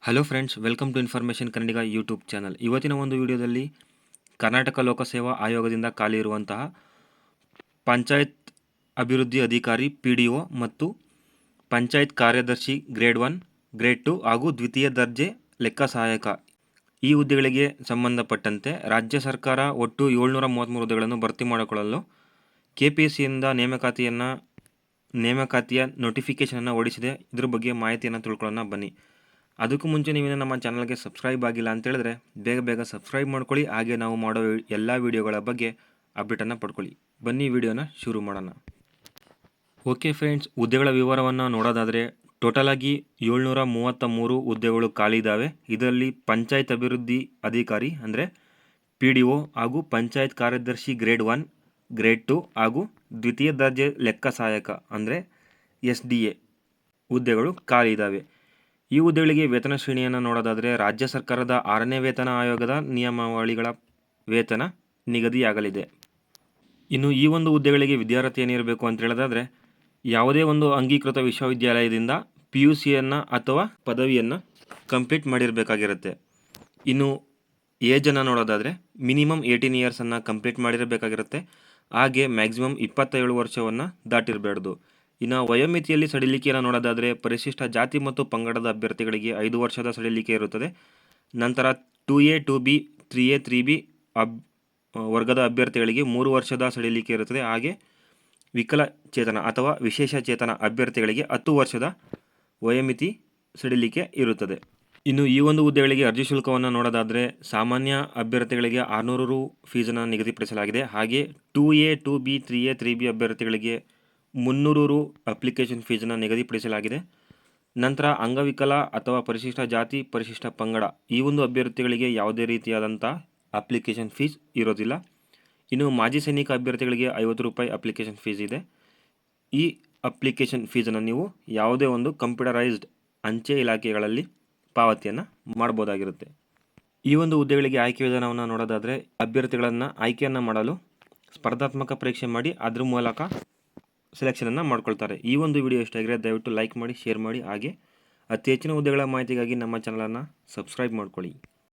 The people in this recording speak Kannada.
Hello friends, welcome to information Kannadiga YouTube channel. ಇವತ್ತಿನ ಒಂದು ವಿಡಿಯೋದಲ್ಲಿ ಕರ್ನಾಟಕ ಲೋಕಸೇವಾ ಆಯೋಗದಿಂದ ಖಾಲಿ ಇರುವಂತಹ ಪಂಚಾಯತ್ ಅಭಿವೃದ್ಧಿ ಅಧಿಕಾರಿ PDO ಮತ್ತು ಪಂಚಾಯತ್ ಕಾರ್ಯದರ್ಶಿ ಗ್ರೇಡ್ 1, ಗ್ರೇಡ್ 2 ಹಾಗೂ ದ್ವಿತೀಯ ದರ್ಜೆ ಲೆಕ್ಕ ಸಹಾಯಕ ಈ ಹುದ್ದೆಗಳಿಗೆ ಸಂಬಂಧಪಟ್ಟಂತೆ ರಾಜ್ಯ ಸರ್ಕಾರ ಒಟ್ಟು 733 ಹುದ್ದೆಗಳನ್ನು ಭರ್ತಿ ಮಾಡಿಕೊಳ್ಳಲು KPSCಯಿಂದ ನೇಮಕಾತಿಯ ನೋಟಿಫಿಕೇಷನನ್ನು ಹೊರಡಿಸಿದೆ. ಇದ್ರ ಬಗ್ಗೆ ಮಾಹಿತಿಯನ್ನು ತಿಳ್ಕೊಳ್ಳೋಣ ಬನ್ನಿ. ಅದಕ್ಕೂ ಮುಂಚೆ ನೀವೇನು ನಮ್ಮ ಚಾನಲ್ಗೆ ಸಬ್ಸ್ಕ್ರೈಬ್ ಆಗಿಲ್ಲ ಅಂತ ಹೇಳಿದ್ರೆ ಬೇಗ ಸಬ್ಸ್ಕ್ರೈಬ್ ಮಾಡ್ಕೊಳ್ಳಿ. ಹಾಗೆ ನಾವು ಮಾಡೋ ಎಲ್ಲ ವಿಡಿಯೋಗಳ ಬಗ್ಗೆ ಅಪ್ಡೇಟನ್ನು ಪಡ್ಕೊಳ್ಳಿ. ಬನ್ನಿ ವಿಡಿಯೋನ ಶುರು ಮಾಡೋಣ. ಓಕೆ ಫ್ರೆಂಡ್ಸ್, ಹುದ್ದೆಗಳ ವಿವರವನ್ನು ನೋಡೋದಾದರೆ ಟೋಟಲಾಗಿ 733 ಹುದ್ದೆಗಳು ಖಾಲಿ ಇದ್ದಾವೆ. ಇದರಲ್ಲಿ ಪಂಚಾಯತ್ ಅಭಿವೃದ್ಧಿ ಅಧಿಕಾರಿ ಅಂದರೆ PDO ಹಾಗೂ ಪಂಚಾಯತ್ ಕಾರ್ಯದರ್ಶಿ ಗ್ರೇಡ್ 1, ಗ್ರೇಡ್ 2 ಹಾಗೂ ದ್ವಿತೀಯ ದರ್ಜೆ ಲೆಕ್ಕ ಸಹಾಯಕ ಅಂದರೆ SDA ಹುದ್ದೆಗಳು ಖಾಲಿ ಇದ್ದಾವೆ. ಈ ಹುದ್ದೆಗಳಿಗೆ ವೇತನ ಶ್ರೇಣಿಯನ್ನು ನೋಡೋದಾದರೆ ರಾಜ್ಯ ಸರ್ಕಾರದ 6ನೇ ವೇತನ ಆಯೋಗದ ನಿಯಮಾವಳಿಗಳ ವೇತನ ನಿಗದಿಯಾಗಲಿದೆ. ಇನ್ನು ಈ ಒಂದು ಹುದ್ದೆಗಳಿಗೆ ವಿದ್ಯಾರ್ಥಿ ಏನಿರಬೇಕು ಅಂತ ಹೇಳೋದಾದರೆ ಯಾವುದೇ ಒಂದು ಅಂಗೀಕೃತ ವಿಶ್ವವಿದ್ಯಾಲಯದಿಂದ PUCಯನ್ನು ಅಥವಾ ಪದವಿಯನ್ನು ಕಂಪ್ಲೀಟ್ ಮಾಡಿರಬೇಕಾಗಿರುತ್ತೆ. ಇನ್ನು ಏಜನ್ನು ನೋಡೋದಾದರೆ ಮಿನಿಮಮ್ 18 ಇಯರ್ಸನ್ನು ಕಂಪ್ಲೀಟ್ ಮಾಡಿರಬೇಕಾಗಿರುತ್ತೆ. ಹಾಗೆ ಮ್ಯಾಕ್ಸಿಮಮ್ 27 ವರ್ಷವನ್ನು ದಾಟಿರಬಾರ್ದು. ಇನ್ನು ವಯೋಮಿತಿಯಲ್ಲಿ ಸಡಿಲಿಕೆಯನ್ನು ನೋಡೋದಾದರೆ ಪರಿಶಿಷ್ಟ ಜಾತಿ ಮತ್ತು ಪಂಗಡದ ಅಭ್ಯರ್ಥಿಗಳಿಗೆ 5 ವರ್ಷದ ಸಡಿಲಿಕೆ ಇರುತ್ತದೆ. ನಂತರ 2A 2B 3A 3B ವರ್ಗದ ಅಭ್ಯರ್ಥಿಗಳಿಗೆ 3 ವರ್ಷದ ಸಡಿಲಿಕೆ ಇರುತ್ತದೆ. ಹಾಗೆ ವಿಕಲಚೇತನ ಅಥವಾ ವಿಶೇಷ ಚೇತನ ಅಭ್ಯರ್ಥಿಗಳಿಗೆ 10 ವರ್ಷದ ವಯೋಮಿತಿ ಸಡಿಲಿಕೆ ಇರುತ್ತದೆ. ಇನ್ನು ಈ ಒಂದು ಹುದ್ದೆಗಳಿಗೆ ಅರ್ಜಿ ಶುಲ್ಕವನ್ನು ನೋಡೋದಾದರೆ ಸಾಮಾನ್ಯ ಅಭ್ಯರ್ಥಿಗಳಿಗೆ 600 ರು ಫೀಸನ್ನು ನಿಗದಿಪಡಿಸಲಾಗಿದೆ. ಹಾಗೆ 2A 2B 3A 3B ಅಭ್ಯರ್ಥಿಗಳಿಗೆ 300 ರು ಅಪ್ಲಿಕೇಶನ್ ಫೀಸನ್ನು ನಿಗದಿಪಡಿಸಲಾಗಿದೆ. ನಂತರ ಅಂಗವಿಕಲ ಅಥವಾ ಪರಿಶಿಷ್ಟ ಜಾತಿ ಪರಿಶಿಷ್ಟ ಪಂಗಡ ಈ ಒಂದು ಅಭ್ಯರ್ಥಿಗಳಿಗೆ ಯಾವುದೇ ರೀತಿಯಾದಂಥ ಅಪ್ಲಿಕೇಶನ್ ಫೀಸ್ ಇರೋದಿಲ್ಲ. ಇನ್ನು ಮಾಜಿ ಸೈನಿಕ ಅಭ್ಯರ್ಥಿಗಳಿಗೆ 50 ರೂಪಾಯಿ ಅಪ್ಲಿಕೇಶನ್ ಫೀಸ್ ಇದೆ. ಈ ಅಪ್ಲಿಕೇಶನ್ ಫೀಸನ್ನು ನೀವು ಯಾವುದೇ ಒಂದು ಕಂಪ್ಯೂಟರೈಸ್ಡ್ ಅಂಚೆ ಇಲಾಖೆಗಳಲ್ಲಿ ಪಾವತಿಯನ್ನು ಮಾಡ್ಬೋದಾಗಿರುತ್ತೆ. ಈ ಒಂದು ಹುದ್ದೆಗಳಿಗೆ ಆಯ್ಕೆ ವಿಧಾನವನ್ನು ನೋಡೋದಾದರೆ ಅಭ್ಯರ್ಥಿಗಳನ್ನು ಆಯ್ಕೆಯನ್ನು ಮಾಡಲು ಸ್ಪರ್ಧಾತ್ಮಕ ಪರೀಕ್ಷೆ ಮಾಡಿ ಅದ್ರ ಮೂಲಕ ಸೆಲೆಕ್ಷನನ್ನು ಮಾಡ್ಕೊಳ್ತಾರೆ. ಈ ಒಂದು ವಿಡಿಯೋ ಇಷ್ಟ ಆಗಿದ್ರೆ ದಯವಿಟ್ಟು ಲೈಕ್ ಮಾಡಿ, ಶೇರ್ ಮಾಡಿ. ಹಾಗೆ ಅತಿ ಹೆಚ್ಚಿನ ಹುದ್ದೆಗಳ ಮಾಹಿತಿಗಾಗಿ ನಮ್ಮ ಚಾನಲನ್ನು ಸಬ್ಸ್ಕ್ರೈಬ್ ಮಾಡ್ಕೊಳ್ಳಿ.